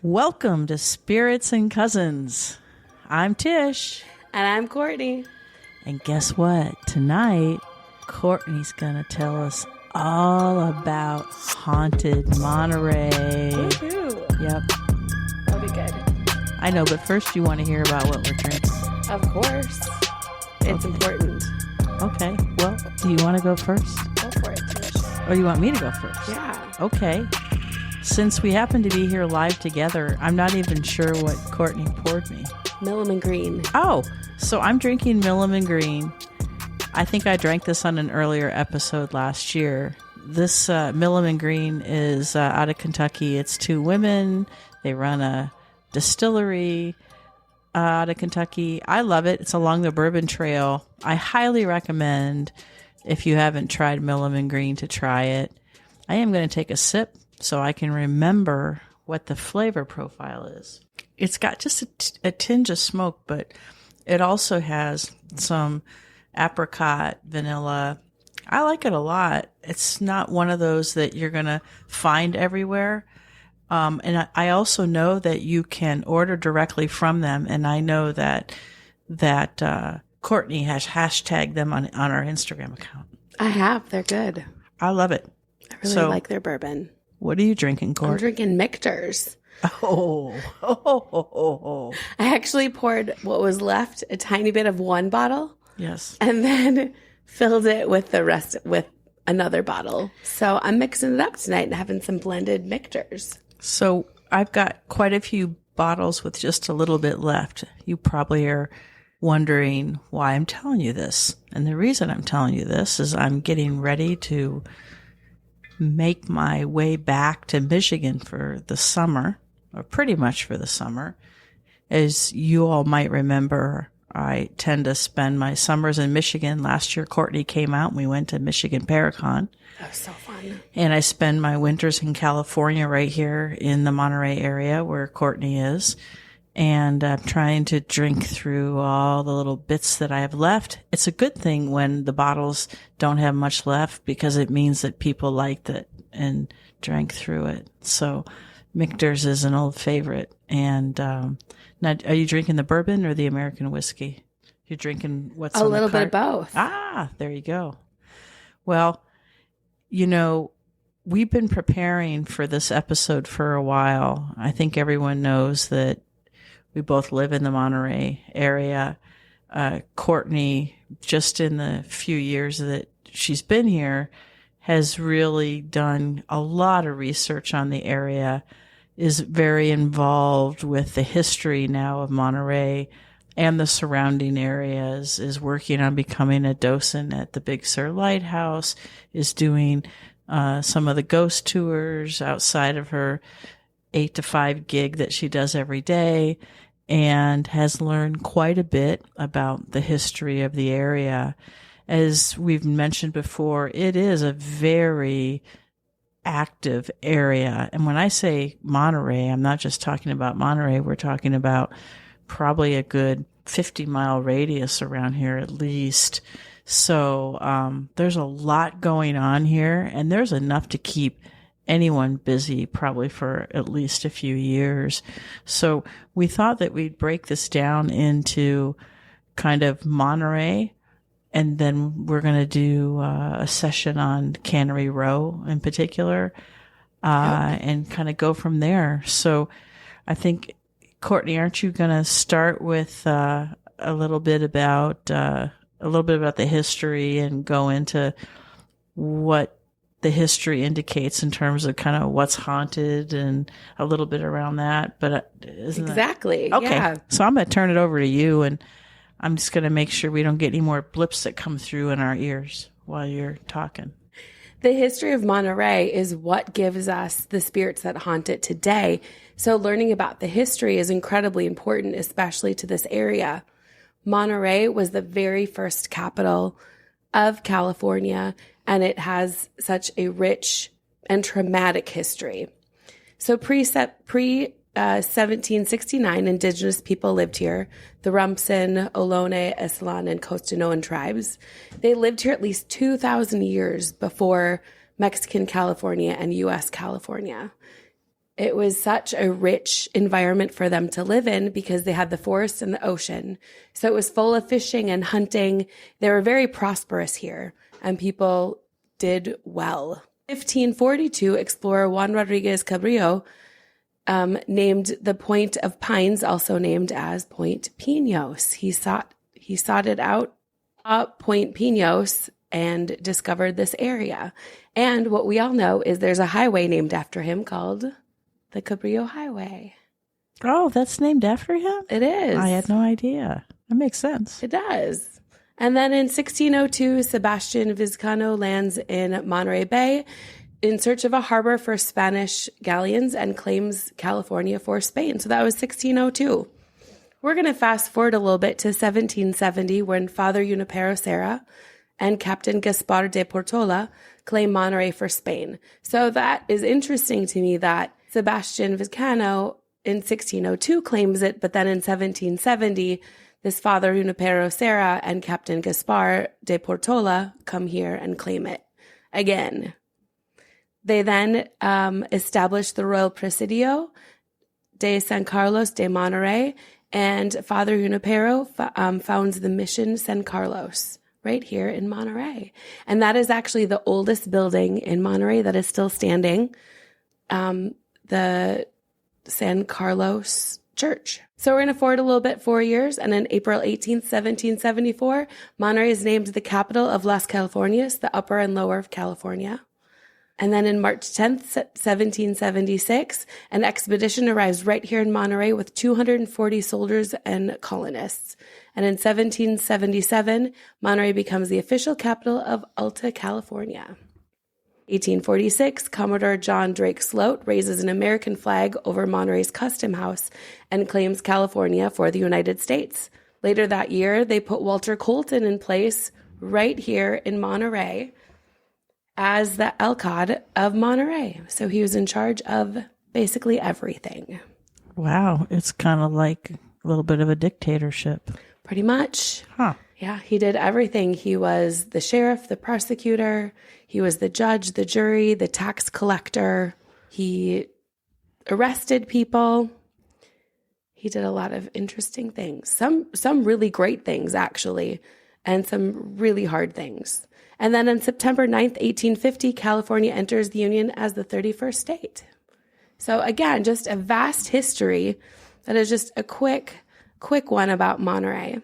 Welcome to Spirits and Cousins. I'm Tish. And I'm Courtney. And guess what? Tonight, Courtney's going to tell us all about haunted Monterey. Woohoo. Yep. That'll be good. I know, but first you want to hear about what we're drinking. Of course. It's important. Okay. Well, do you want to go first? Go for it, Tish. Or you want me to go first? Yeah. Okay. Since we happen to be here live together, I'm not even sure what Courtney poured me. Milliman Green. Oh, so I'm drinking Milliman Green. I think I drank this on an earlier episode last year. This Milliman Green is out of Kentucky. It's two women. They run a distillery out of Kentucky. I love it. It's along the Bourbon Trail. I highly recommend, if you haven't tried Milliman Green, to try it. I am going to take a sip so I can remember what the flavor profile is. It's got just a tinge of smoke, but it also has some apricot, vanilla. I like it a lot. It's not one of those that you're going to find everywhere. And I also know that you can order directly from them. And I know that Courtney has hashtagged them on our Instagram account. I have. They're good. I love it. I really like their bourbon. What are you drinking, Court? I'm drinking Michter's. Oh. I actually poured what was left, a tiny bit of one bottle. Yes. And then filled it with the rest with another bottle. So I'm mixing it up tonight and having some blended Michter's. So I've got quite a few bottles with just a little bit left. You probably are wondering why I'm telling you this. And the reason I'm telling you this is I'm getting ready to make my way back to Michigan for the summer, or pretty much for the summer. As you all might remember, I tend to spend my summers in Michigan. Last year, Courtney came out and we went to Michigan Paracon. That was so fun. And I spend my winters in California right here in the Monterey area where Courtney is. And I'm trying to drink through all the little bits that I have left. It's a good thing when the bottles don't have much left because it means that people liked it and drank through it. So Michter's is an old favorite. And now, are you drinking the bourbon or the American whiskey? You're drinking what's on the A little cart? bit of both. Ah, there you go. Well, you know, we've been preparing for this episode for a while. I think everyone knows that we both live in the Monterey area. Courtney, just in the few years that she's been here, has really done a lot of research on the area, is very involved with the history now of Monterey and the surrounding areas, is working on becoming a docent at the Big Sur Lighthouse, is doing some of the ghost tours outside of her 8 to 5 gig that she does every day, and has learned quite a bit about the history of the area. As we've mentioned before, it is a very active area. And when I say Monterey, I'm not just talking about Monterey. We're talking about probably a good 50-mile radius around here at least. So there's a lot going on here, and there's enough to keep anyone busy probably for at least a few years. So we thought that we'd break this down into kind of Monterey, and then we're going to do a session on Cannery Row in particular, and kind of go from there. So I think, Courtney, aren't you going to start with a little bit about the history and go into what the history indicates in terms of kind of what's haunted and a little bit around that? But Exactly. Okay. Yeah. So I'm going to turn it over to you, and I'm just going to make sure we don't get any more blips that come through in our ears while you're talking. The history of Monterey is what gives us the spirits that haunt it today. So learning about the history is incredibly important, especially to this area. Monterey was the very first capital of California, and it has such a rich and traumatic history. So pre-1769, indigenous people lived here, the Rumsen, Ohlone, Esalen, and Costanoan tribes. They lived here at least 2,000 years before Mexican California and U.S. California. It was such a rich environment for them to live in because they had the forest and the ocean. So it was full of fishing and hunting. They were very prosperous here, and people did well. 1542, explorer Juan Rodriguez Cabrillo named the Point of Pines, also named as Point Pinos. He sought it out at Point Pinos and discovered this area. And what we all know is there's a highway named after him called the Cabrillo Highway. Oh, that's named after him? It is. I had no idea. That makes sense. It does. And then in 1602, Sebastian Vizcaino lands in Monterey Bay in search of a harbor for Spanish galleons and claims California for Spain. So that was 1602. We're going to fast forward a little bit to 1770 when Father Junipero Serra and Captain Gaspar de Portola claim Monterey for Spain. So that is interesting to me that Sebastian Vizcaino in 1602 claims it, but then in 1770, this Father Junipero Serra and Captain Gaspar de Portola come here and claim it again. They then established the Royal Presidio de San Carlos de Monterey, and Father Junipero founds the Mission San Carlos right here in Monterey. And that is actually the oldest building in Monterey that is still standing. The San Carlos Church. So we're going to forward a little bit 4 years, and on April 18th, 1774, Monterey is named the capital of Las Californias, the upper and lower of California. And then in March 10th, 1776, an expedition arrives right here in Monterey with 240 soldiers and colonists. And in 1777, Monterey becomes the official capital of Alta California. 1846, Commodore John Drake Sloat raises an American flag over Monterey's custom house and claims California for the United States. Later that year, they put Walter Colton in place right here in Monterey as the Alcalde of Monterey. So he was in charge of basically everything. Wow. It's kind of like a little bit of a dictatorship. Pretty much. Huh. Yeah, he did everything. He was the sheriff, the prosecutor. He was the judge, the jury, the tax collector. He arrested people. He did a lot of interesting things. Some really great things, actually, and some really hard things. And then on September 9th, 1850, California enters the Union as the 31st state. So again, just a vast history that is just a quick one about Monterey.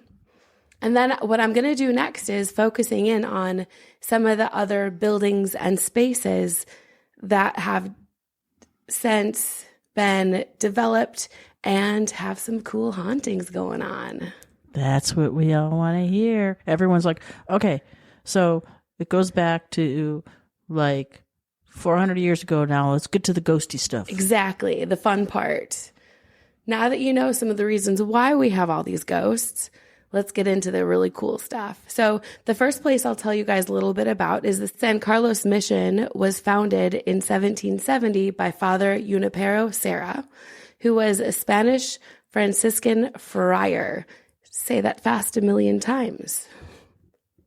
And then what I'm going to do next is focusing in on some of the other buildings and spaces that have since been developed and have some cool hauntings going on. That's what we all want to hear. Everyone's like, okay, so it goes back to like 400 years ago now. Let's get to the ghosty stuff. Exactly, the fun part. Now that you know some of the reasons why we have all these ghosts, let's get into the really cool stuff. So the first place I'll tell you guys a little bit about is the San Carlos Mission was founded in 1770 by Father Junipero Serra, who was a Spanish Franciscan friar. Say that fast 1,000,000 times.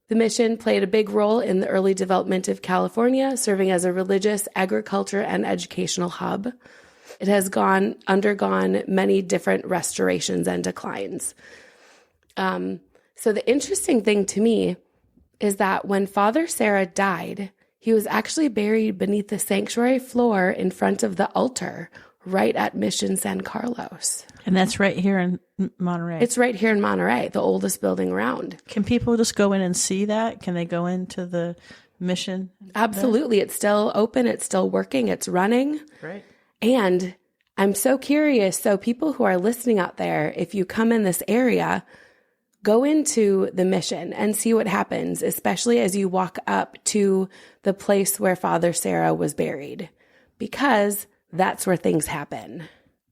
The mission played a big role in the early development of California, serving as a religious, agriculture, and educational hub. It has undergone many different restorations and declines. So the interesting thing to me is that when Father Serra died, he was actually buried beneath the sanctuary floor in front of the altar right at Mission San Carlos. And that's right here in Monterey. It's right here in Monterey, the oldest building around. Can people just go in and see that? Can they go into the mission? Absolutely. It's still open. It's still working. It's running. Right. And I'm so curious. So people who are listening out there, if you come in this area, go into the mission and see what happens, especially as you walk up to the place where Father Serra was buried, because that's where things happen.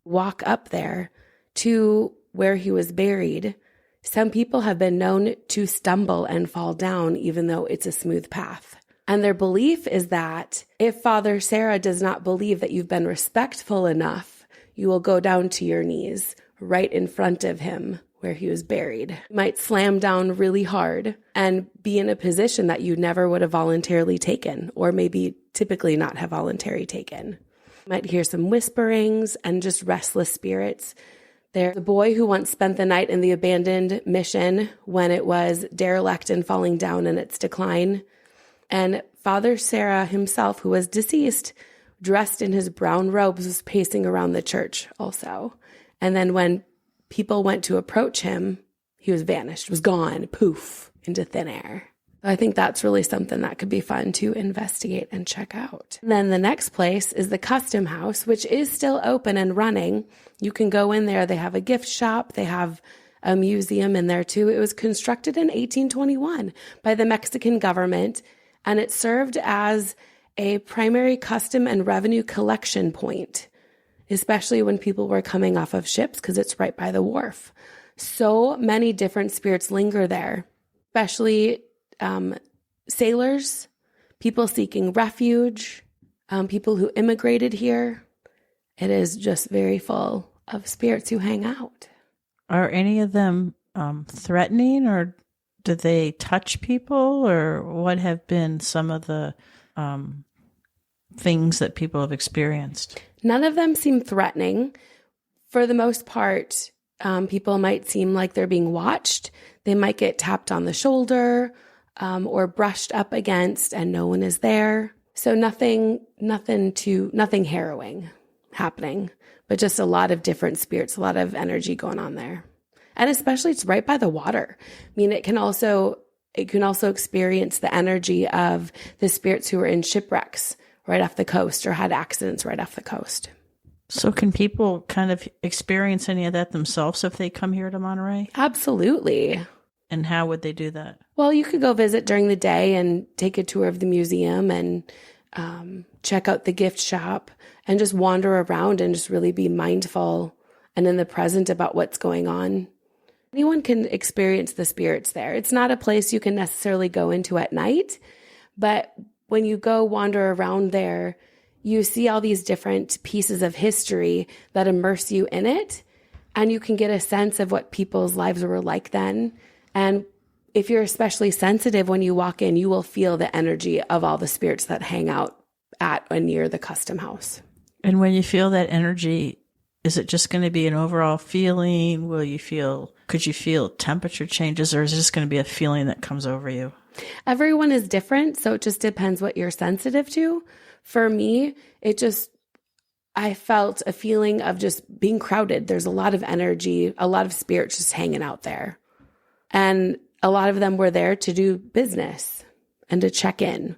Walk up there to where he was buried. Some people have been known to stumble and fall down, even though it's a smooth path. And their belief is that if Father Serra does not believe that you've been respectful enough, you will go down to your knees right in front of him where he was buried. You might slam down really hard and be in a position that you never would have voluntarily taken, or maybe typically not have voluntarily taken. You might hear some whisperings and just restless spirits. There's a boy who once spent the night in the abandoned mission when it was derelict and falling down in its decline. And Father Sarah himself, who was deceased, dressed in his brown robes, was pacing around the church also. And then when people went to approach him, he was vanished, was gone, poof, into thin air. I think that's really something that could be fun to investigate and check out. And then the next place is the Custom House, which is still open and running. You can go in there. They have a gift shop. They have a museum in there too. It was constructed in 1821 by the Mexican government, and it served as a primary custom and revenue collection point, especially when people were coming off of ships because it's right by the wharf. So many different spirits linger there, especially sailors, people seeking refuge, people who immigrated here. It is just very full of spirits who hang out. Are any of them threatening, or do they touch people, or what have been some of the things that people have experienced? None of them seem threatening. For the most part, people might seem like they're being watched. They might get tapped on the shoulder or brushed up against, and no one is there. So nothing harrowing happening, but just a lot of different spirits, a lot of energy going on there. And especially it's right by the water. I mean, it can also experience the energy of the spirits who were in shipwrecks right off the coast or had accidents right off the coast. So can people kind of experience any of that themselves if they come here to Monterey? Absolutely. And how would they do that? Well, you could go visit during the day and take a tour of the museum and check out the gift shop and just wander around and just really be mindful and in the present about what's going on. Anyone can experience the spirits there. It's not a place you can necessarily go into at night, but when you go wander around there, you see all these different pieces of history that immerse you in it, and you can get a sense of what people's lives were like then. And if you're especially sensitive when you walk in, you will feel the energy of all the spirits that hang out at or near the Custom House. And when you feel that energy, is it just going to be an overall feeling? Could you feel temperature changes, or is it just going to be a feeling that comes over you? Everyone is different, so it just depends what you're sensitive to. For me, I felt a feeling of just being crowded. There's a lot of energy, a lot of spirits just hanging out there. And a lot of them were there to do business and to check in.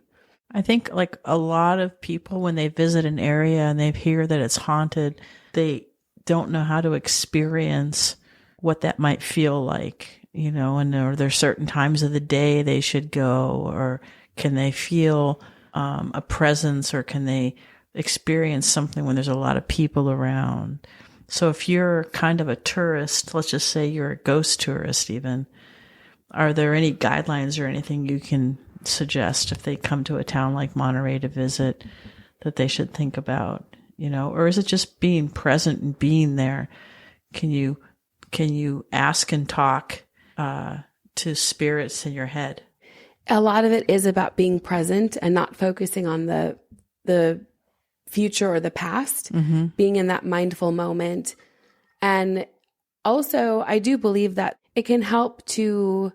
I think like a lot of people, when they visit an area and they hear that it's haunted, they don't know how to experience what that might feel like, and are there certain times of the day they should go, or can they feel a presence, or can they experience something when there's a lot of people around? So if you're kind of a tourist, let's just say you're a ghost tourist even, are there any guidelines or anything you can suggest if they come to a town like Monterey to visit that they should think about, or is it just being present and being there? Can you ask and talk to spirits in your head? A lot of it is about being present and not focusing on the future or the past, being in that mindful moment. And also, I do believe that it can help to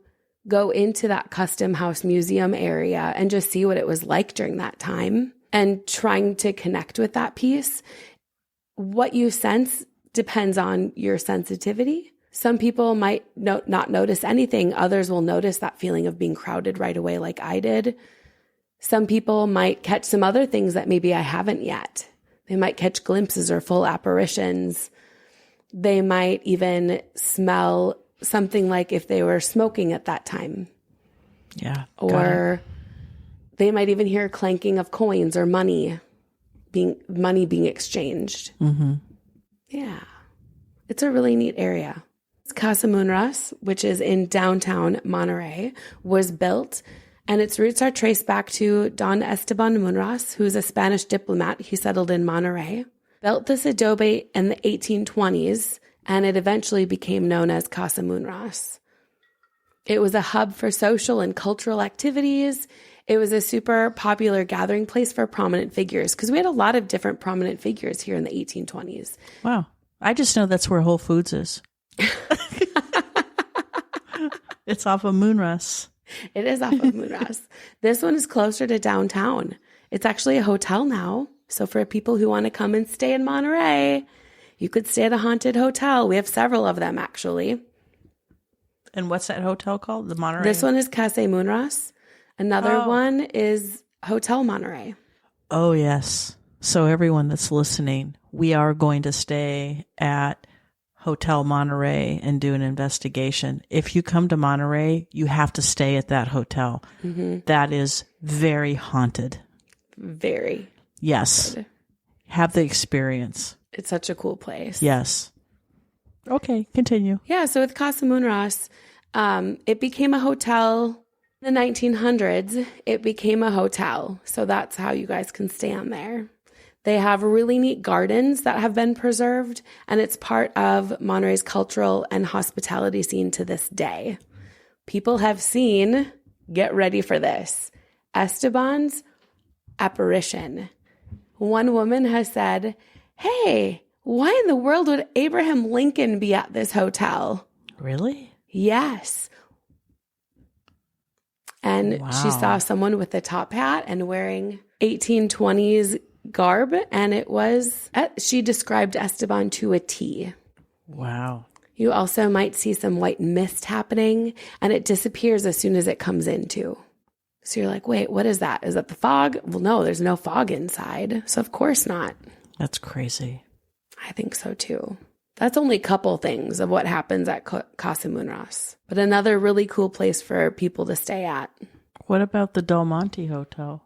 go into that Custom House museum area and just see what it was like during that time and trying to connect with that piece. What you sense depends on your sensitivity. Some people might not notice anything. Others will notice that feeling of being crowded right away like I did. Some people might catch some other things that maybe I haven't yet. They might catch glimpses or full apparitions. They might even smell something like if they were smoking at that time. Yeah. Or they might even hear clanking of coins or money being exchanged. Yeah. It's a really neat area. Casa Munras, which is in downtown Monterey, was built, and its roots are traced back to Don Esteban Munras, who's a Spanish diplomat. He settled in Monterey, built this adobe in the 1820s, and it eventually became known as Casa Munras. It was a hub for social and cultural activities. It was a super popular gathering place for prominent figures because we had a lot of different prominent figures here in the 1820s. Wow. I just know that's where Whole Foods is. It's off of Moonrush. It is off of Moonrush. This one is closer to downtown. It's actually a hotel now. So for people who want to come and stay in Monterey, you could stay at a haunted hotel. We have several of them, actually. And what's that hotel called? The Monterey? This one is Casa Moonrush. Another one is Hotel Monterey. Oh, yes. So everyone that's listening, we are going to stay at Hotel Monterey and do an investigation. If you come to Monterey, you have to stay at that hotel. Mm-hmm. That is very haunted. Very. Yes. Haunted. Have the experience. It's such a cool place. Yes. Okay, continue. Yeah, so with Casa Moonrush, it became a hotel in the 1900s. It became a hotel. So that's how you guys can stand there. They have really neat gardens that have been preserved, and it's part of Monterey's cultural and hospitality scene to this day. People have seen, get ready for this, Esteban's apparition. One woman has said, "Hey, why in the world would Abraham Lincoln be at this hotel?" Really? Yes. And she saw someone with a top hat and wearing 1820s garb, and she described Esteban to a T. Wow. You also might see some white mist happening, and it disappears as soon as it comes in too. So you're like, wait, what is that? Is that the fog? Well, no, there's no fog inside. So of course not. That's crazy. I think so too. That's only a couple things of what happens at Casa Moonrush, but another really cool place for people to stay at. What about the Del Monte Hotel?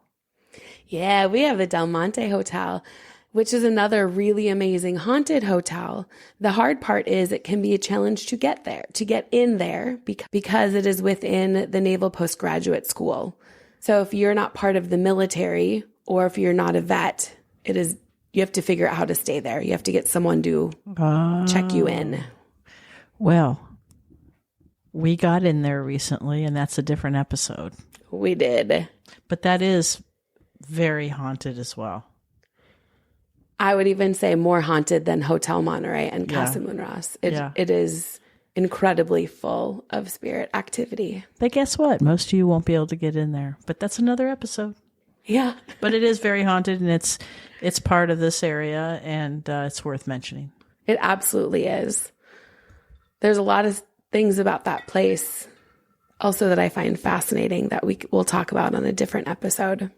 Yeah, we have the Del Monte Hotel, which is another really amazing haunted hotel. The hard part is it can be a challenge to get in there because it is within the Naval Postgraduate School. So if you're not part of the military or if you're not a vet, you have to figure out how to stay there. You have to get someone to check you in. Well, we got in there recently, and that's a different episode. We did. But that is very haunted as well. I would even say more haunted than Hotel Monterey and Casa Moonrush. It is incredibly full of spirit activity. But guess what? Most of you won't be able to get in there. But that's another episode. Yeah. But it is very haunted, and it's part of this area, and it's worth mentioning. It absolutely is. There's a lot of things about that place also that I find fascinating that we'll talk about on a different episode.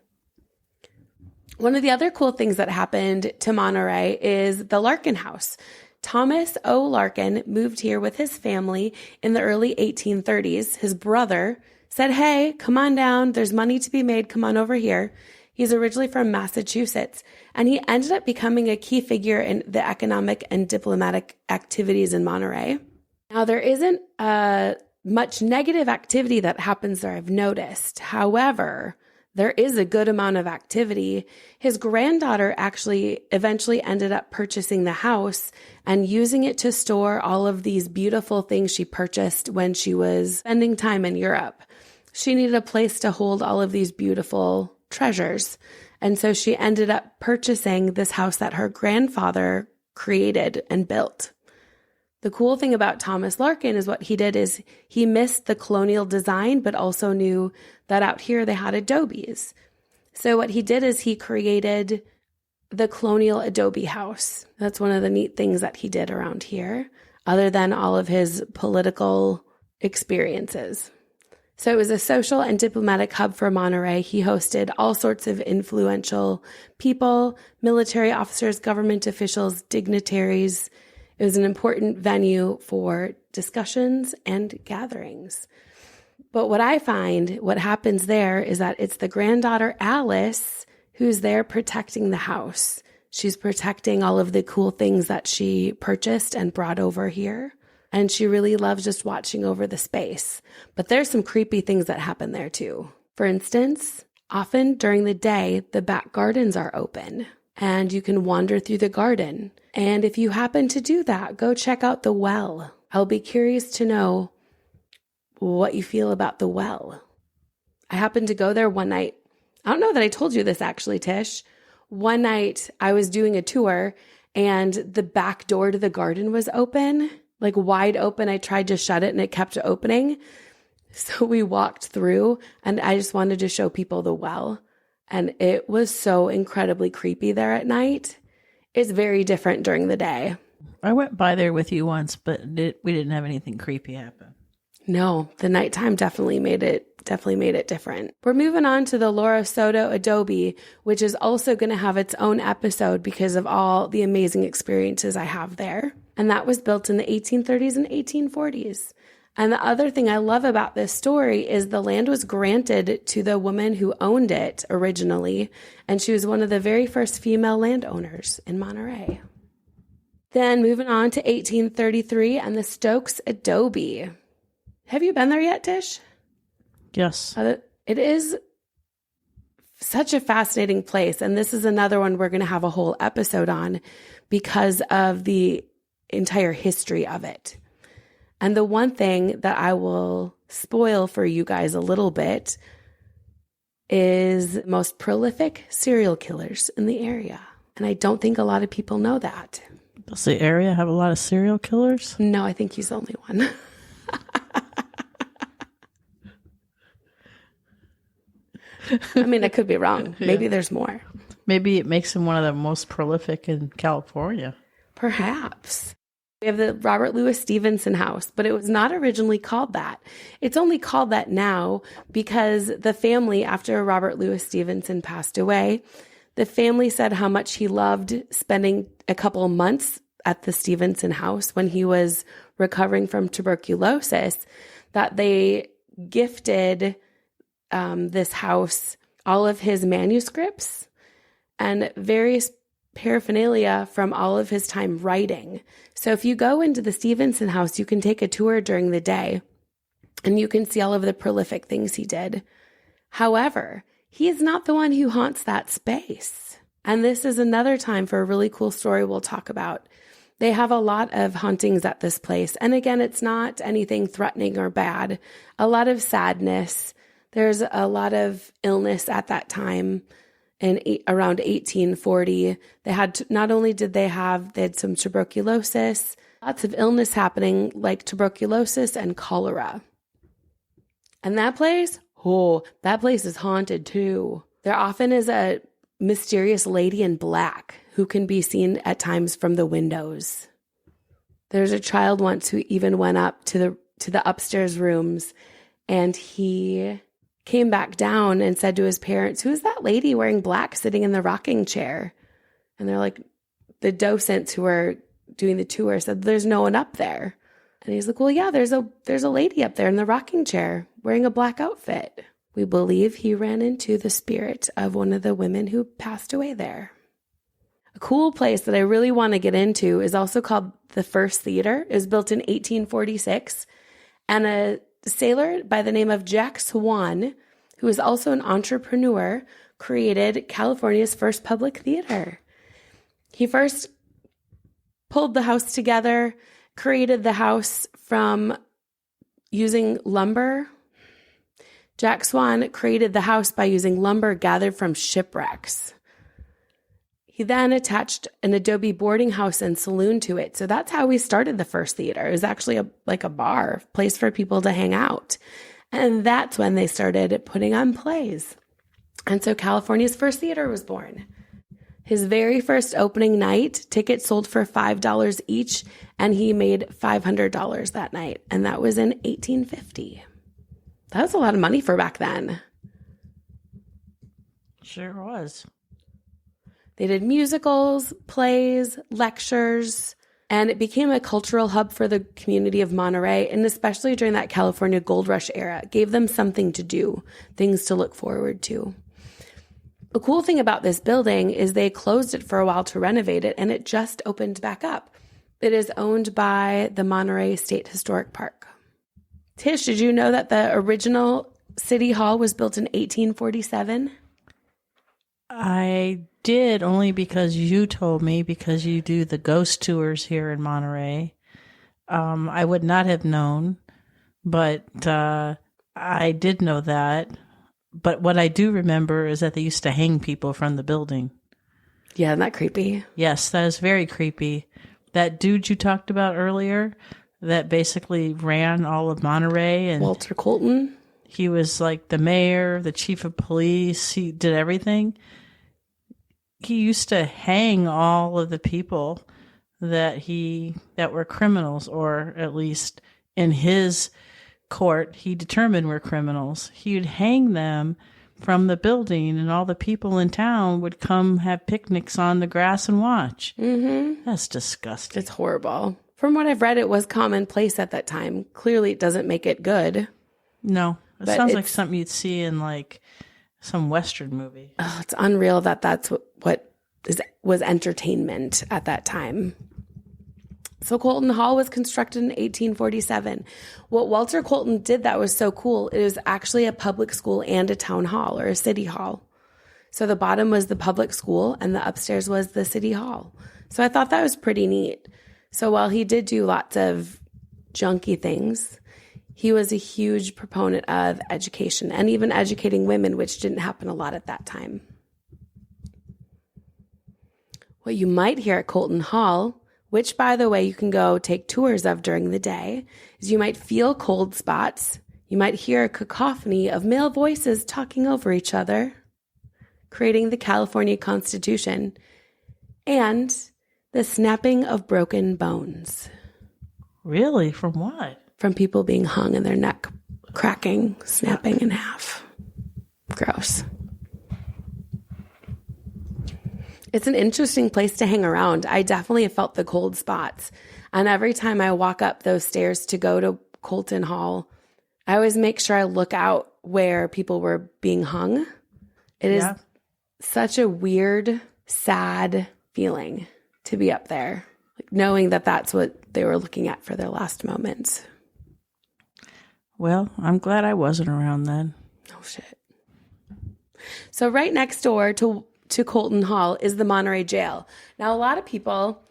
One of the other cool things that happened to Monterey is the Larkin House. Thomas O. Larkin moved here with his family in the early 1830s. His brother said, "Hey, come on down. There's money to be made. Come on over here." He's originally from Massachusetts, and he ended up becoming a key figure in the economic and diplomatic activities in Monterey. Now, there isn't much negative activity that happens there, I've noticed. However, there is a good amount of activity. His granddaughter actually eventually ended up purchasing the house and using it to store all of these beautiful things she purchased when she was spending time in Europe. She needed a place to hold all of these beautiful treasures. And so she ended up purchasing this house that her grandfather created and built. The cool thing about Thomas Larkin is what he did is he missed the colonial design, but also knew that out here they had adobes. So what he did is he created the colonial adobe house. That's one of the neat things that he did around here, other than all of his political experiences. So it was a social and diplomatic hub for Monterey. He hosted all sorts of influential people, military officers, government officials, dignitaries. It was an important venue for discussions and gatherings. But what I find, what happens there is that it's the granddaughter, Alice, who's there protecting the house. She's protecting all of the cool things that she purchased and brought over here. And she really loves just watching over the space. But there's some creepy things that happen there too. For instance, often during the day, the back gardens are open and you can wander through the garden. And if you happen to do that, go check out the well. I'll be curious to know what you feel about the well. I happened to go there one night. I don't know that I told you this actually, Tish. One night I was doing a tour and the back door to the garden was open, like wide open. I tried to shut it and it kept opening. So we walked through and I just wanted to show people the well. And it was so incredibly creepy there at night. It's very different during the day. I went by there with you once, but we didn't have anything creepy happen. No, the nighttime definitely made it different. We're moving on to the Laura Soto Adobe, which is also going to have its own episode because of all the amazing experiences I have there. And that was built in the 1830s and 1840s. And the other thing I love about this story is the land was granted to the woman who owned it originally, and she was one of the very first female landowners in Monterey. Then moving on to 1833 and the Stokes Adobe. Have you been there yet, Tish? Yes. It is such a fascinating place, and this is another one we're going to have a whole episode on because of the entire history of it. And the one thing that I will spoil for you guys a little bit is most prolific serial killers in the area. And I don't think a lot of people know that. Does the area have a lot of serial killers? No, I think he's the only one. I mean, I could be wrong. Maybe there's more. Maybe it makes him one of the most prolific in California. Perhaps. We have the Robert Louis Stevenson house, but it was not originally called that. It's only called that now because the family, after Robert Louis Stevenson passed away, the family said how much he loved spending a couple of months at the Stevenson house when he was recovering from tuberculosis, that they gifted this house all of his manuscripts and various paraphernalia from all of his time writing. So if you go into the Stevenson house, you can take a tour during the day and you can see all of the prolific things he did. However, he is not the one who haunts that space. And this is another time for a really cool story we'll talk about. They have a lot of hauntings at this place. And again, it's not anything threatening or bad. A lot of sadness. There's a lot of illness at that time. Around 1840, they had not only did they had some tuberculosis, lots of illness happening like tuberculosis and cholera. And that place is haunted too. There often is a mysterious lady in black who can be seen at times from the windows. There's a child once who even went up to the upstairs rooms, and he came back down and said to his parents, "Who's that lady wearing black sitting in the rocking chair?" And they're like, the docents who were doing the tour said, "There's no one up there." And he's like, "Well, yeah, there's a lady up there in the rocking chair wearing a black outfit." We believe he ran into the spirit of one of the women who passed away there. A cool place that I really want to get into is also called the First Theater. It was built in 1846, and a sailor by the name of Jack Swan, who is also an entrepreneur, created California's first public theater. He first pulled the house together, created the house from using lumber. Jack Swan created the house by using lumber gathered from shipwrecks. He then attached an adobe boarding house and saloon to it. So that's how we started the First Theater. It was actually like a bar, place for people to hang out. And that's when they started putting on plays. And so California's First Theater was born. His very first opening night, tickets sold for $5 each, and he made $500 that night. And that was in 1850. That was a lot of money for back then. Sure was. They did musicals, plays, lectures, and it became a cultural hub for the community of Monterey, and especially during that California gold rush era. It gave them something to do, things to look forward to. The cool thing about this building is they closed it for a while to renovate it, and it just opened back up. It is owned by the Monterey State Historic Park. Tish, did you know that the original City Hall was built in 1847? I did, only because you told me, because you do the ghost tours here in Monterey. I would not have known, but I did know that. But what I do remember is that they used to hang people from the building. Yeah, isn't that creepy? Yes, that is very creepy. That dude you talked about earlier that basically ran all of Monterey, and Walter Colton. he was like the mayor, the chief of police. He did everything. He used to hang all of the people that were criminals, or at least in his court, he determined were criminals. He would hang them from the building, and all the people in town would come have picnics on the grass and watch. Mm-hmm. That's disgusting. It's horrible. From what I've read, it was commonplace at that time. Clearly, it doesn't make it good. No, it sounds like something you'd see in like some Western movie. Oh, it's unreal that that's what was entertainment at that time. So Colton Hall was constructed in 1847. What Walter Colton did that was so cool, it was actually a public school and a town hall or a city hall. So the bottom was the public school and the upstairs was the city hall. So I thought that was pretty neat. So while he did do lots of junky things, he was a huge proponent of education and even educating women, which didn't happen a lot at that time. What you might hear at Colton Hall, which, by the way, you can go take tours of during the day, is you might feel cold spots. You might hear a cacophony of male voices talking over each other, creating the California Constitution, and the snapping of broken bones. Really? From what? From people being hung and their neck cracking, snapping in half. Gross. It's an interesting place to hang around. I definitely have felt the cold spots. And every time I walk up those stairs to go to Colton Hall, I always make sure I look out where people were being hung. It is such a weird, sad feeling to be up there, like knowing that that's what they were looking at for their last moments. Well, I'm glad I wasn't around then. Oh, shit. So right next door to Colton Hall is the Monterey Jail. Now, a lot of people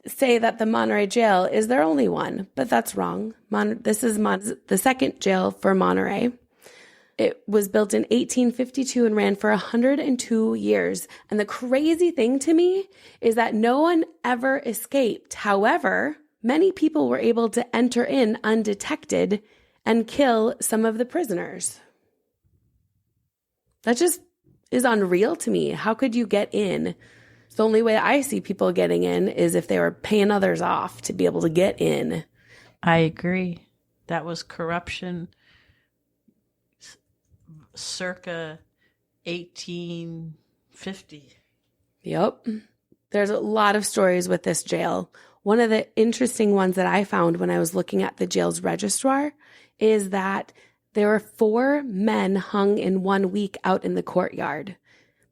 say that the Monterey Jail is their only one, but that's wrong. This is the second jail for Monterey. It was built in 1852 and ran for 102 years. And the crazy thing to me is that no one ever escaped. However, many people were able to enter in undetected and kill some of the prisoners. That just is unreal to me. How could you get in? The only way I see people getting in is if they were paying others off to be able to get in. I agree. That was corruption circa 1850. Yep. There's a lot of stories with this jail. One of the interesting ones that I found when I was looking at the jail's registrar is that there were 4 men hung in 1 week out in the courtyard.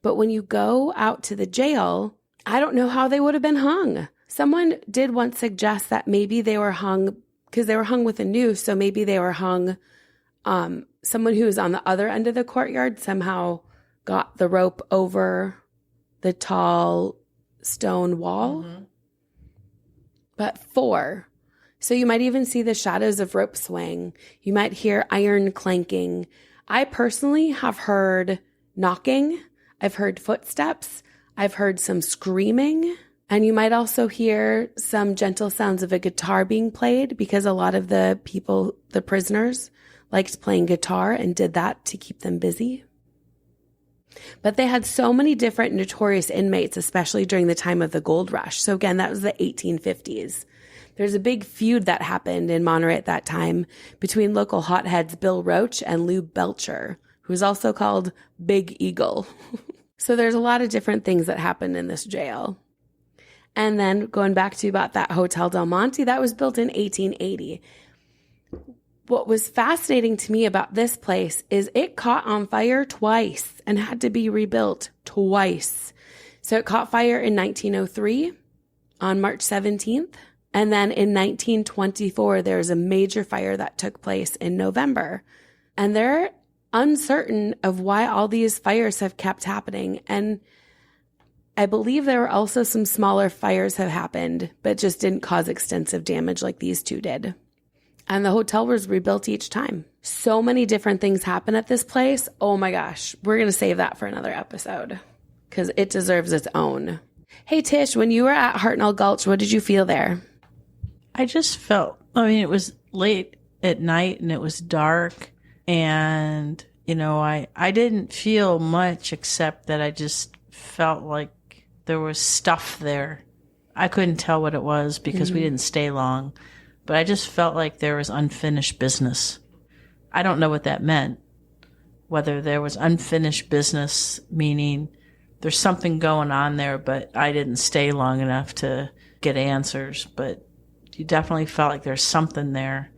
But when you go out to the jail, I don't know how they would have been hung. Someone did once suggest that maybe they were hung because they were hung with a noose. So maybe they were hung, someone who was on the other end of the courtyard somehow got the rope over the tall stone wall. Mm-hmm. But 4. So you might even see the shadows of rope swaying. You might hear iron clanking. I personally have heard knocking. I've heard footsteps. I've heard some screaming. And you might also hear some gentle sounds of a guitar being played because a lot of the people, the prisoners, liked playing guitar and did that to keep them busy. But they had so many different notorious inmates, especially during the time of the gold rush. So again, that was the 1850s. There's a big feud that happened in Monterey at that time between local hotheads Bill Roach and Lou Belcher, who was also called Big Eagle. So there's a lot of different things that happened in this jail. And then going back to about that Hotel Del Monte, that was built in 1880. What was fascinating to me about this place is it caught on fire twice and had to be rebuilt twice. So it caught fire in 1903 on March 17th. And then in 1924, there was a major fire that took place in November. And they're uncertain of why all these fires have kept happening. And I believe there were also some smaller fires have happened, but just didn't cause extensive damage like these 2 did. And the hotel was rebuilt each time. So many different things happen at this place. Oh my gosh. We're going to save that for another episode because it deserves its own. Hey, Tish, when you were at Hartnell Gulch, what did you feel there? I just felt, it was late at night and it was dark. And, I didn't feel much except that I just felt like there was stuff there. I couldn't tell what it was because we didn't stay long. But I just felt like there was unfinished business. I don't know what that meant. Whether there was unfinished business, meaning there's something going on there, but I didn't stay long enough to get answers. But you definitely felt like there's something there,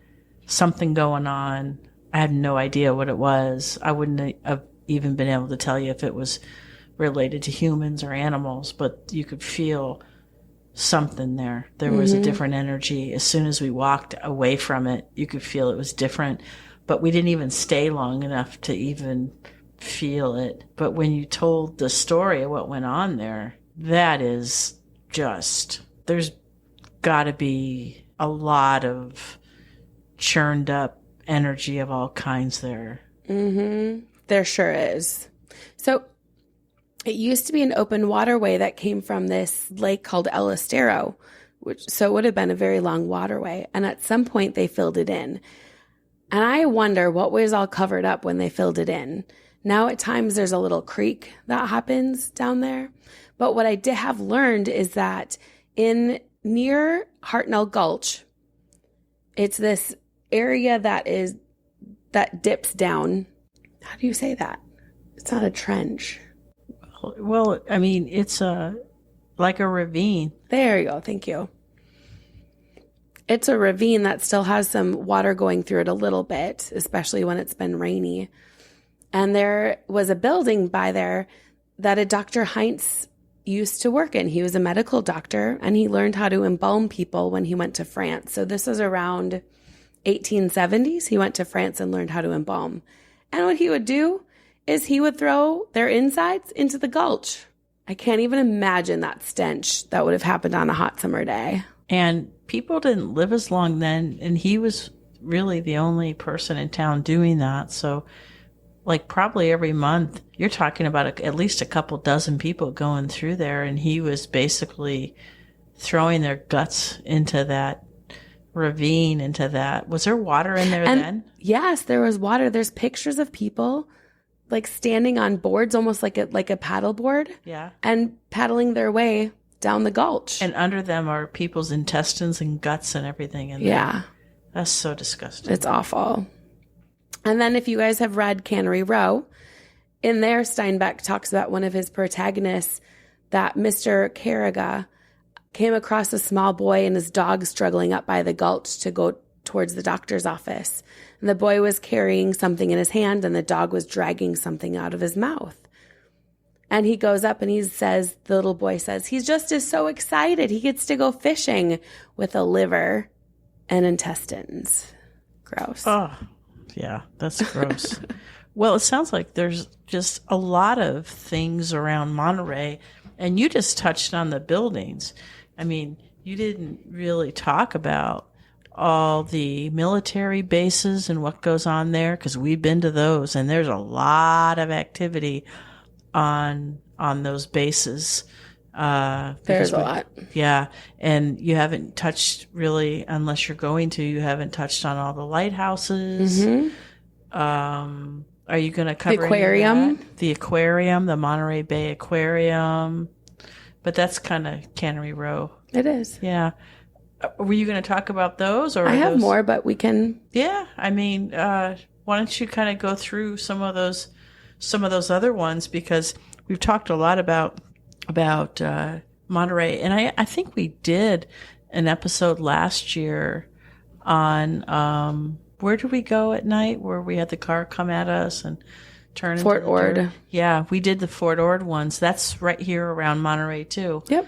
something going on. I had no idea what it was. I wouldn't have even been able to tell you if it was related to humans or animals, but you could feel something there. There was a different energy. As soon as we walked away from it, you could feel it was different. But we didn't even stay long enough to even feel it. But when you told the story of what went on there, that is just, there's got to be a lot of churned up energy of all kinds there. There sure is. So it used to be an open waterway that came from this lake called El Estero, so it would have been a very long waterway. And at some point they filled it in. And I wonder what was all covered up when they filled it in. Now at times there's a little creek that happens down there. But what I did have learned is that near Hartnell Gulch, it's this area that dips down. How do you say that? It's not a trench. Well, it's like a ravine. There you go. Thank you. It's a ravine that still has some water going through it a little bit, especially when it's been rainy. And there was a building by there that a Dr. Heinz used to work in. He was a medical doctor, and he learned how to embalm people when he went to France. So this was around 1870s. He went to France and learned how to embalm. And what he would do is he would throw their insides into the gulch. I can't even imagine that stench that would have happened on a hot summer day. And people didn't live as long then, and he was really the only person in town doing that. So, probably every month, you're talking about at least a couple dozen people going through there, and he was basically throwing their guts into that ravine, into that. Was there water in there then? Yes, there was water. There's pictures of people standing on boards, almost like a paddle board. Yeah. And paddling their way down the gulch. And under them are people's intestines and guts and everything in there. Yeah. That's so disgusting. It's awful. And then if you guys have read Cannery Row, in there Steinbeck talks about one of his protagonists, that Mr. Carriga came across a small boy and his dog struggling up by the gulch to go towards the doctor's office. And the boy was carrying something in his hand and the dog was dragging something out of his mouth. And he goes up and the little boy says, he's just so excited. He gets to go fishing with a liver and intestines. Gross. Oh, yeah, that's gross. Well, it sounds like there's just a lot of things around Monterey, and you just touched on the buildings. You didn't really talk about all the military bases and what goes on there, because we've been to those, and there's a lot of activity on those bases. There's a lot. Yeah. And you haven't touched really, unless you're going to, you haven't touched on all the lighthouses. Are you going to cover the aquarium? The aquarium, the Monterey Bay Aquarium. But that's kind of Cannery Row. It is. Yeah. Were you going to talk about those? Or I have more, but we can. Yeah. Why don't you kind of go through some of those other ones, because we've talked a lot about Monterey, and I think we did an episode last year on where did we go at night where we had the car come at us and turn into Fort Ord. Yeah, we did the Fort Ord ones. That's right here around Monterey too. Yep.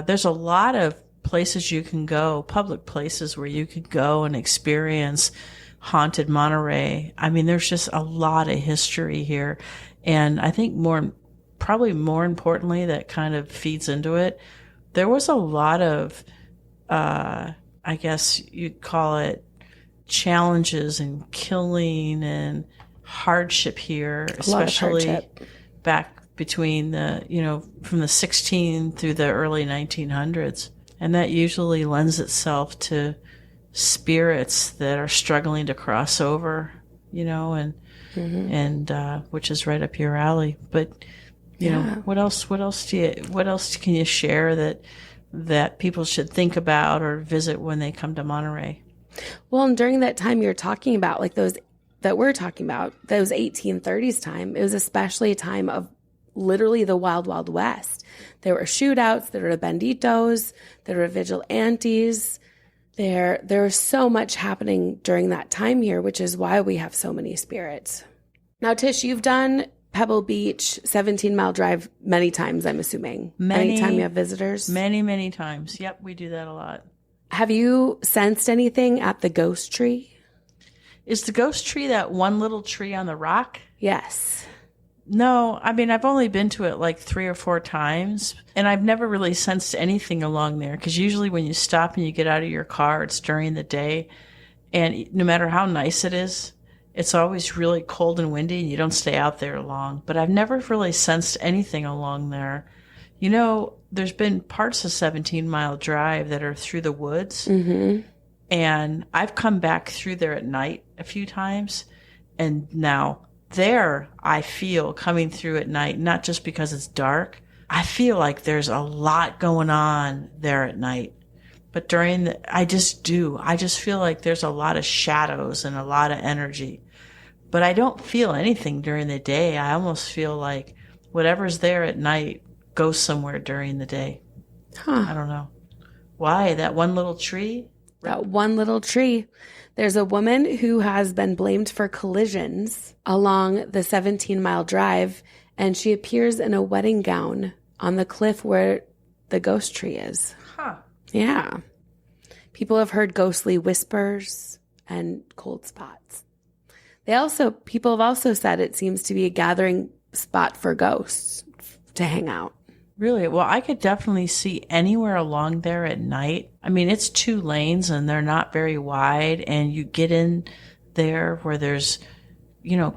There's a lot of places you can go, public places where you could go and experience haunted Monterey. There's just a lot of history here. And I think probably more importantly, that kind of feeds into it, there was a lot of, I guess you'd call it challenges and killing and hardship here, especially hardship. back between from the 16 through the early 1900s. And that usually lends itself to spirits that are struggling to cross over, and which is right up your alley. But what else can you share that people should think about or visit when they come to Monterey? Well, and during that time you're talking about, like those that we're talking about, those 1830s time, it was especially a time of literally the wild, wild west. There were shootouts, there were banditos, there were vigilantes. There was so much happening during that time here, which is why we have so many spirits. Now, Tish, you've done Pebble Beach, 17-mile drive many times, I'm assuming. Anytime you have visitors? Many, many times. Yep, we do that a lot. Have you sensed anything at the ghost tree? Is the ghost tree that one little tree on the rock? Yes. No, I mean, I've only been to it like 3 or 4 times, and I've never really sensed anything along there, because usually when you stop and you get out of your car, it's during the day, and no matter how nice it is, it's always really cold and windy, and you don't stay out there long. But I've never really sensed anything along there. There's been parts of 17-mile drive that are through the woods, and I've come back through there at night a few times, and now there I feel coming through at night, not just because it's dark. I feel like there's a lot going on there at night. But I just feel like there's a lot of shadows and a lot of energy. But I don't feel anything during the day. I almost feel like whatever's there at night goes somewhere during the day. I don't know. Why? That one little tree? That one little tree. There's a woman who has been blamed for collisions along the 17-mile drive, and she appears in a wedding gown on the cliff where the ghost tree is. Huh. Yeah. People have heard ghostly whispers and cold spots. People have also said it seems to be a gathering spot for ghosts to hang out. Really? Well, I could definitely see anywhere along there at night. I mean, it's 2 lanes and they're not very wide, and you get in there where there's,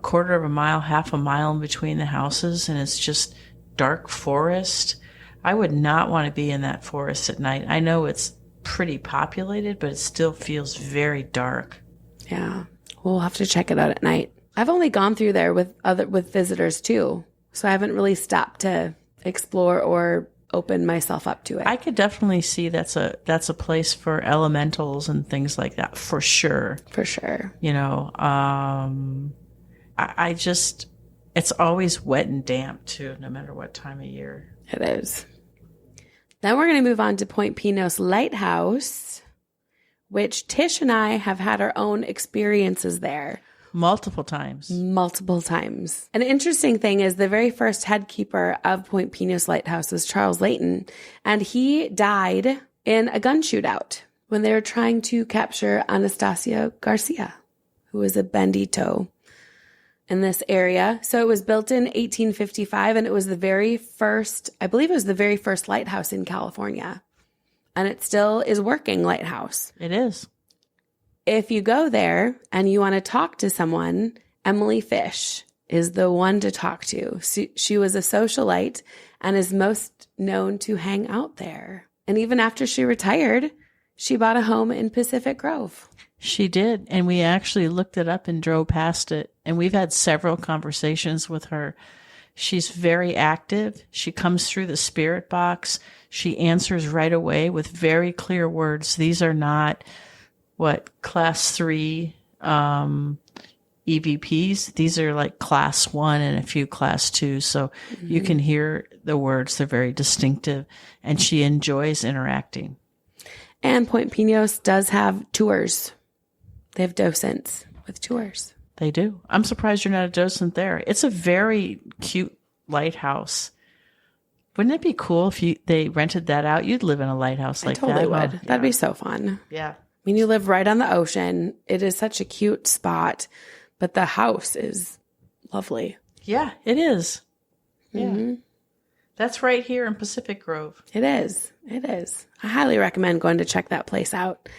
quarter of a mile, half a mile in between the houses, and it's just dark forest. I would not want to be in that forest at night. I know it's pretty populated, but it still feels very dark. Yeah. We'll have to check it out at night. I've only gone through there with visitors too, so I haven't really stopped to explore or open myself up to it. I could definitely see that's a place for elementals and things like that, for sure. For sure. I just, it's always wet and damp too, no matter what time of year. It is. Then we're going to move on to Point Pinos Lighthouse, which Tish and I have had our own experiences there. Multiple times. An interesting thing is the very first head keeper of Point Pinos Lighthouse was Charles Layton, and he died in a gun shootout when they were trying to capture Anastasia Garcia, who was a bandito in this area. So it was built in 1855, and it was the very first lighthouse in California. And it still is working lighthouse. It is. If you go there and you want to talk to someone, Emily Fish is the one to talk to. She was a socialite and is most known to hang out there. And even after she retired, she bought a home in Pacific Grove. She did. And we actually looked it up and drove past it. And we've had several conversations with her. She's very active. She comes through the spirit box. She answers right away with very clear words. These are not class 3 EVPs. These are like class 1 and a few class 2. So you can hear the words. They're very distinctive, and she enjoys interacting. And Point Pinos does have tours. They have docents with tours. They do. I'm surprised you're not a docent there. It's a very cute lighthouse. Wouldn't it be cool if they rented that out? You'd live in a lighthouse like that. I totally would. That'd be so fun. Yeah. I mean, you live right on the ocean. It is such a cute spot, but the house is lovely. Yeah, it is. Yeah. Mm-hmm. That's right here in Pacific Grove. It is. I highly recommend going to check that place out.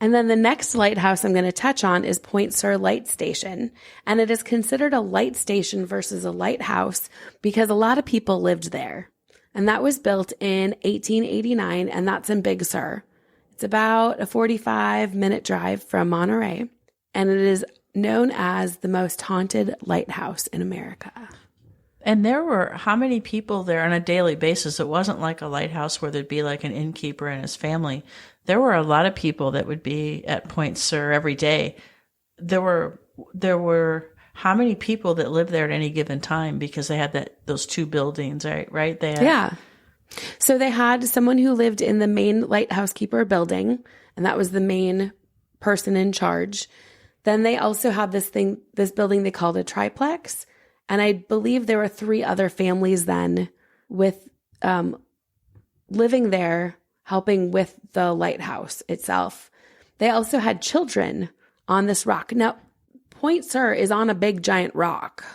And then the next lighthouse I'm going to touch on is Point Sur Light Station. And it is considered a light station versus a lighthouse because a lot of people lived there. And that was built in 1889, and that's in Big Sur. It's about a 45-minute drive from Monterey, and it is known as the most haunted lighthouse in America. And there were how many people there on a daily basis? It wasn't like a lighthouse where there'd be like an innkeeper and his family. There were a lot of people that would be at Point Sur every day. There were how many people that lived there at any given time because they had those two buildings, right? They had, yeah. So they had someone who lived in the main lighthouse keeper building, and that was the main person in charge. Then they also had this building they called a triplex. And I believe there were 3 other families then with living there, helping with the lighthouse itself. They also had children on this rock. Now, Point Sur is on a big giant rock.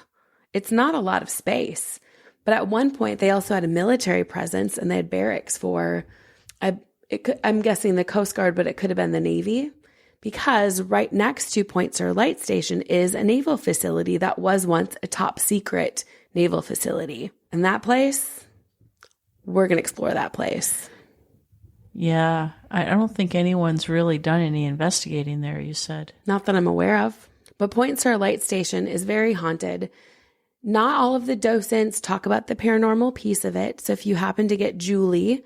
It's not a lot of space. But at one point, they also had a military presence, and they had barracks for, I'm guessing the Coast Guard, but it could have been the Navy. Because right next to Point Sur Light Station is a naval facility that was once a top secret naval facility. And that place, we're going to explore that place. Yeah, I don't think anyone's really done any investigating there, you said. Not that I'm aware of. But Point Sur Light Station is very haunted. Not all of the docents talk about the paranormal piece of it. So if you happen to get Julie,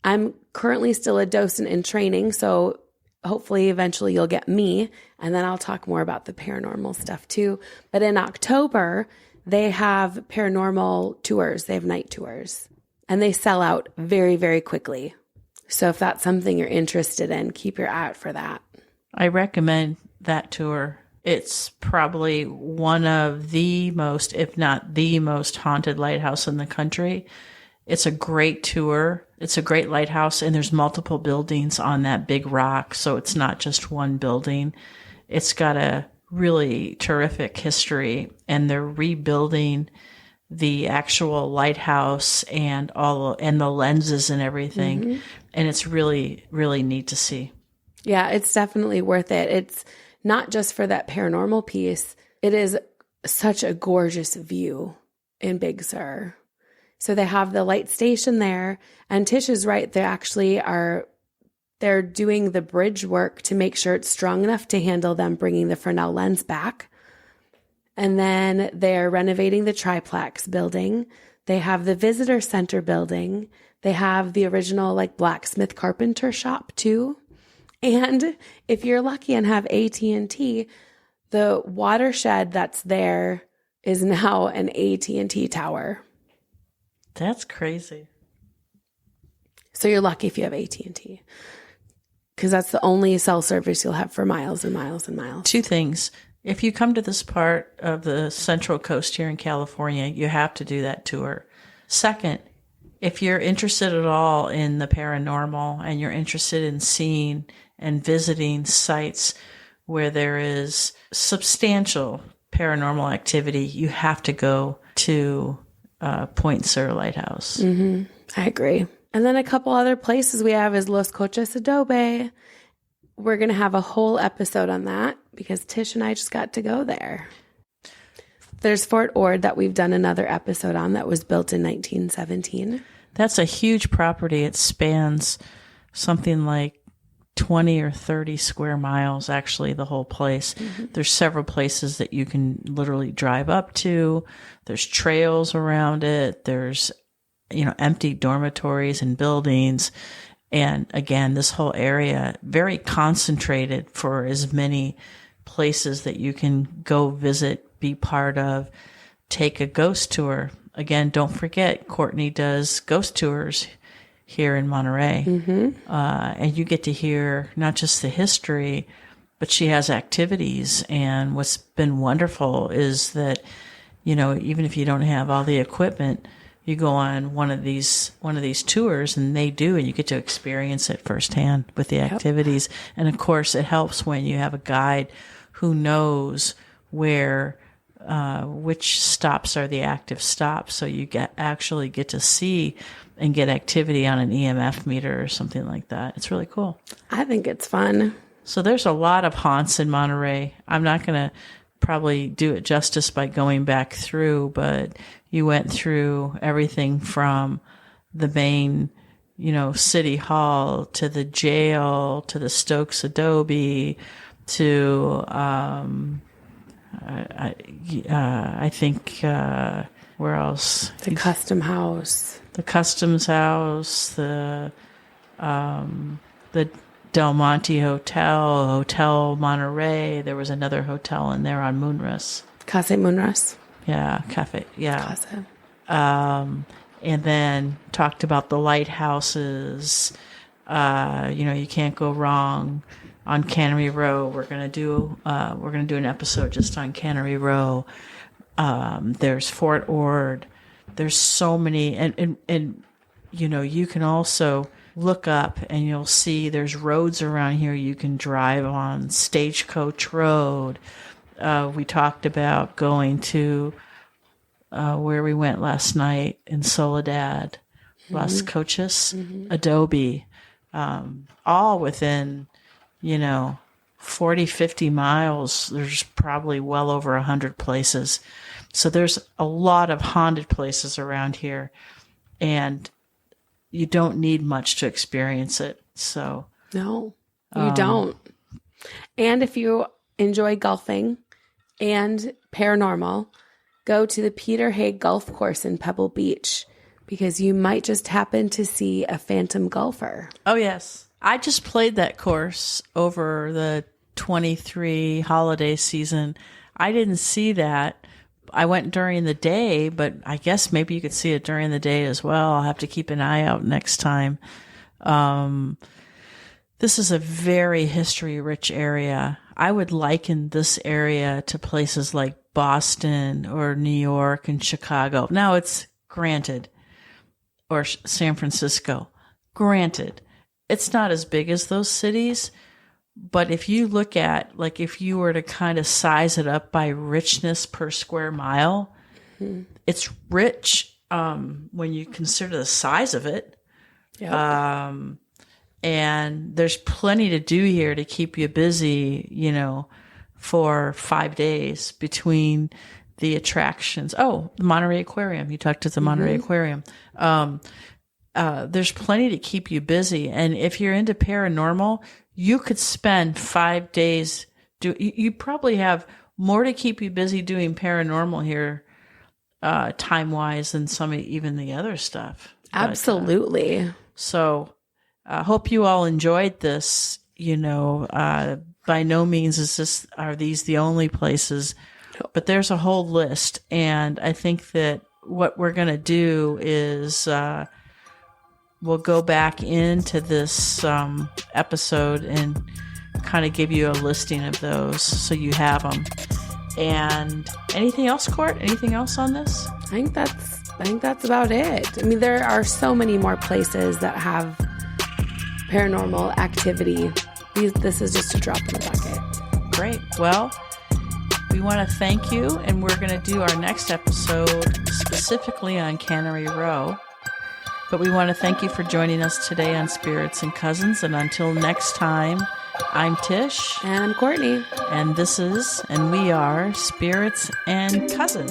I'm currently still a docent in training, so hopefully eventually you'll get me, and then I'll talk more about the paranormal stuff too. But in October, they have paranormal tours. They have night tours, and they sell out very, very quickly. So if that's something you're interested in, keep your eye out for that. I recommend that tour. It's probably one of the most, if not the most haunted lighthouse in the country. It's a great tour. It's a great lighthouse, and there's multiple buildings on that big rock, so it's not just one building. It's got a really terrific history, and they're rebuilding the actual lighthouse and the lenses and everything. Mm-hmm. And it's really, really neat to see. Yeah, it's definitely worth it. It's not just for that paranormal piece. It is such a gorgeous view in Big Sur. So they have the light station there, and Tish is right. They're doing the bridge work to make sure it's strong enough to handle them bringing the Fresnel lens back. And then they're renovating the triplex building. They have the visitor center building. They have the original blacksmith carpenter shop too. And if you're lucky and have AT&T, the watershed that's there is now an AT&T tower. That's crazy. So you're lucky if you have AT&T, because that's the only cell service you'll have for miles and miles and miles. 2 things. If you come to this part of the Central Coast here in California, you have to do that tour. Second, if you're interested at all in the paranormal and you're interested in seeing and visiting sites where there is substantial paranormal activity, you have to go to Point Sur Lighthouse. Mm-hmm. I agree. And then a couple other places we have is Los Coches Adobe. We're going to have a whole episode on that because Tish and I just got to go there. There's Fort Ord that we've done another episode on that was built in 1917. That's a huge property. It spans something like 20 or 30 square miles, actually, the whole place. Mm-hmm. There's several places that you can literally drive up to. There's trails around it. There's, empty dormitories and buildings. And again, this whole area, very concentrated for as many places that you can go visit, be part of, take a ghost tour. Again, don't forget, Courtney does ghost tours here in Monterey. Mm-hmm. And you get to hear not just the history, but she has activities. And what's been wonderful is that, even if you don't have all the equipment, you go on one of these tours, and they do, and you get to experience it firsthand with the activities. Yep. And of course, it helps when you have a guide who knows where, which stops are the active stops, so you actually get to see and get activity on an EMF meter or something like that. It's really cool. I think it's fun. So there's a lot of haunts in Monterey. I'm not going to probably do it justice by going back through, but you went through everything from the main, city hall to the jail to the Stokes Adobe to I think where else? The Custom House, the Customs House, the Del Monte Hotel Monterey. There was another hotel in there on Moonras. Casa Moonras. Yeah, cafe. Yeah. Casa. And then talked about the lighthouses. You can't go wrong on Cannery Row. We're gonna do an episode just on Cannery Row. There's Fort Ord. There's so many, and you can also look up and you'll see there's roads around here you can drive on. Stagecoach Road. We talked about going to where we went last night in Soledad, Las Cochas, Adobe, all within, 40, 50 miles. There's probably well over 100 places. So there's a lot of haunted places around here, and you don't need much to experience it. So no, you don't. And if you enjoy golfing and paranormal, go to the Peter Haig Golf Course in Pebble Beach, because you might just happen to see a phantom golfer. Oh, yes. I just played that course over the 23 holiday season. I didn't see that. I went during the day, but I guess maybe you could see it during the day as well. I'll have to keep an eye out next time. This is a very history-rich area. I would liken this area to places like Boston or New York and Chicago. Now, it's granted, or San Francisco. Granted, it's not as big as those cities, but if you look at, if you were to kind of size it up by richness per square mile, it's rich when you consider the size of it. Yep. And there's plenty to do here to keep you busy, for 5 days between the attractions. Oh, the Monterey Aquarium. You talked to the Monterey Aquarium. There's plenty to keep you busy. And if you're into paranormal, you could spend 5 days. You probably have more to keep you busy doing paranormal here, time-wise, than even the other stuff. Absolutely. So I hope you all enjoyed this. By no means are these the only places, but there's a whole list. And I think that what we're going to do is we'll go back into this episode and kind of give you a listing of those so you have them. And anything else, Court? Anything else on this? I think that's about it. I mean, there are so many more places that have paranormal activity. This is just a drop in the bucket. Great. Well, we want to thank you, and we're going to do our next episode specifically on Cannery Row. But we want to thank you for joining us today on Spirits and Cousins. And until next time, I'm Tish. And I'm Courtney. And we are Spirits and Cousins.